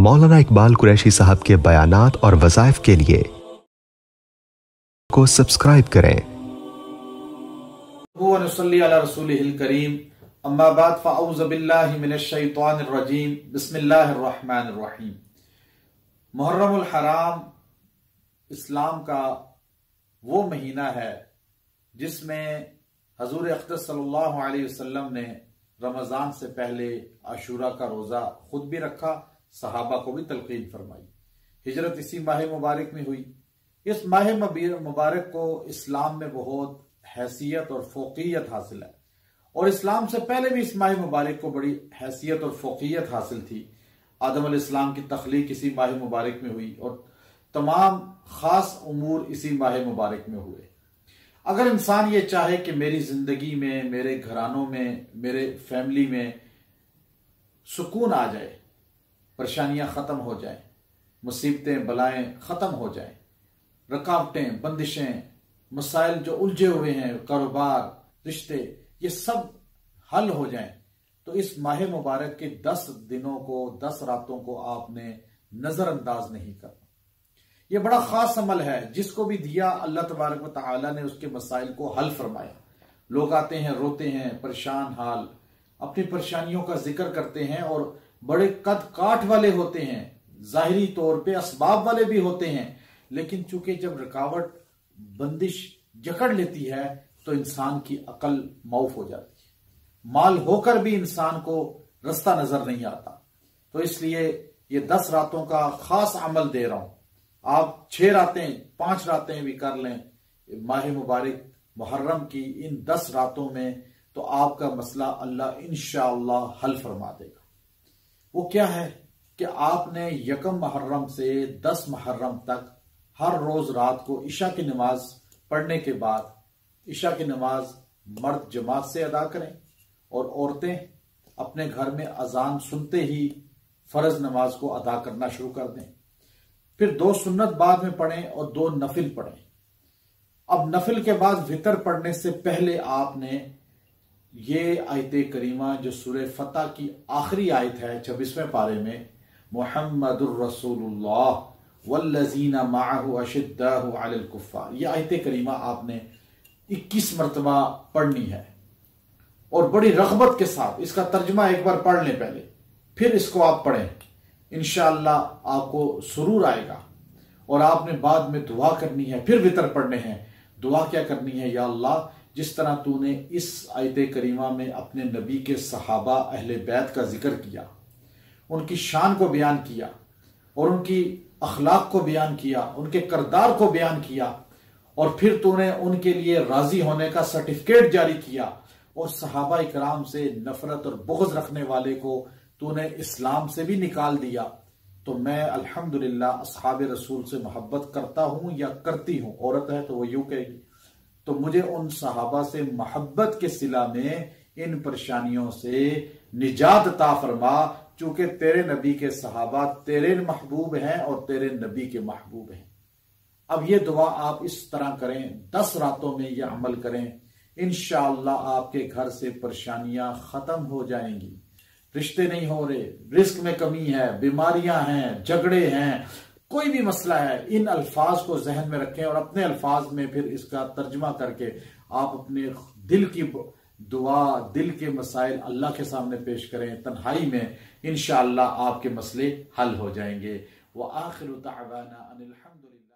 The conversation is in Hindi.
मौलाना इकबाल कुरैशी साहब के बयानात और वज़ाइफ के लिए को सब्सक्राइब करें। करीम अम्मा बाद फ़अऊज़ु बिल्लाहि मिनश शैतानिर रजीम बिस्मिल्लाहिर रहमानिर रहीम। मुहर्रमुल हराम इस्लाम का वो महीना है जिसमें हजूर अक़दस सल्लल्लाहु अलैहि वसल्लम ने रमजान से पहले आशूरा का रोजा खुद भी रखा, सहाबा को भी तलकीन फरमाई। हिजरत इसी माह मुबारक में हुई। इस माह मुबारक को इस्लाम में बहुत हैसियत और फोकियत हासिल है, और इस्लाम से पहले भी इस माह मुबारक को बड़ी हैसियत और फोकियत हासिल थी। आदम अलैहिस्सलाम की तख्लीक इसी माह मुबारक में हुई और तमाम खास उमूर इसी माह मुबारक में हुए। अगर इंसान ये चाहे कि मेरी जिंदगी में, मेरे घरानों में, मेरे फैमिली में सुकून आ जाए, परेशानियां खत्म हो जाएं, मुसीबतें बलाएं खत्म हो जाएं, रुकावटें, बंदिशें, मसाइल जो उलझे हुए हैं, कारोबार, रिश्ते, ये सब हल हो जाएं, तो इस माह मुबारक के 10 दिनों को, 10 रातों को आपने नजरअंदाज नहीं करना। यह बड़ा खास अमल है, जिसको भी दिया अल्लाह तबारक व तआला ने उसके मसाइल को हल फरमाया। लोग आते हैं, रोते हैं, परेशान हाल, अपनी परेशानियों का जिक्र करते हैं और बड़े कद काठ वाले होते हैं, जाहिरी तौर पे असबाब वाले भी होते हैं, लेकिन चूंकि जब रुकावट, बंदिश जकड़ लेती है तो इंसान की अकल मौफ हो जाती है। माल होकर भी इंसान को रास्ता नजर नहीं आता। तो इसलिए ये 10 रातों का खास अमल दे रहा हूं। आप 6 रातें, 5 रातें भी कर लें माह मुबारक मुहर्रम की इन 10 रातों में, तो आपका मसला अल्लाह इंशाअल्लाह हल फरमा देगा। वो क्या है कि आपने 1 मुहर्रम से 10 मुहर्रम तक हर रोज रात को ईशा की नमाज पढ़ने के बाद, ईशा की नमाज मर्द जमात से अदा करें और औरतें अपने घर में अजान सुनते ही फर्ज नमाज को अदा करना शुरू कर दें। फिर 2 सुन्नत बाद में पढ़ें और 2 नफिल पढ़ें। अब नफिल के बाद वितर पढ़ने से पहले आपने ये आयत करीमा जो सूरह फतह की आखिरी आयत है 26वें पारे में, मुहम्मदुर रसूलुल्लाह वल्लज़ीना माअहु अशिद्दाहु अलल कुफ़्फ़ार, यह आयत करीमा आपने 21 मरतबा पढ़नी है और बड़ी रग़बत के साथ। इसका तर्जुमा एक बार पढ़ लें पहले, फिर इसको आप पढ़ें, इंशाअल्लाह आपको सुरूर आएगा। और आपने बाद में दुआ करनी है, फिर वितर पढ़ने हैं। दुआ क्या करनी है? या अल्लाह, जिस तरह तूने इस आयत करीमा में अपने नबी के सहाबा अहले बैत का जिक्र किया, उनकी शान को बयान किया और उनकी अखलाक को बयान किया, उनके किरदार को बयान किया, और फिर तूने उनके लिए राजी होने का सर्टिफिकेट जारी किया, और सहाबा इकराम से नफरत और बुग़्ज़ रखने वाले को तूने इस्लाम से भी निकाल दिया, तो मैं अल्हम्दुलिल्लाह अस्हाब रसूल से मोहब्बत करता हूं या करती हूं। औरत है तो वो यूं कहेगी, तो मुझे उन सहाबा से मोहब्बत के सिला में इन परेशानियों से निजात अता फरमा, चूंकि तेरे नबी के सहाबा तेरे महबूब हैं और तेरे नबी के महबूब हैं। अब ये दुआ आप इस तरह करें, 10 रातों में यह अमल करें, इंशाअल्लाह आपके घर से परेशानियां खत्म हो जाएंगी। रिश्ते नहीं हो रहे, रिस्क में कमी है, बीमारियां हैं, झगड़े हैं, कोई भी मसला है, इन अल्फाज को जहन में रखें और अपने अल्फाज में फिर इसका तर्जुमा करके आप अपने दिल की दुआ, दिल के मसाइल अल्लाह के सामने पेश करें तन्हाई में। इंशाअल्लाह आपके मसले हल हो जाएंगे। व आखिरु दाअवाना अनिल हम्दुलिल्लाह।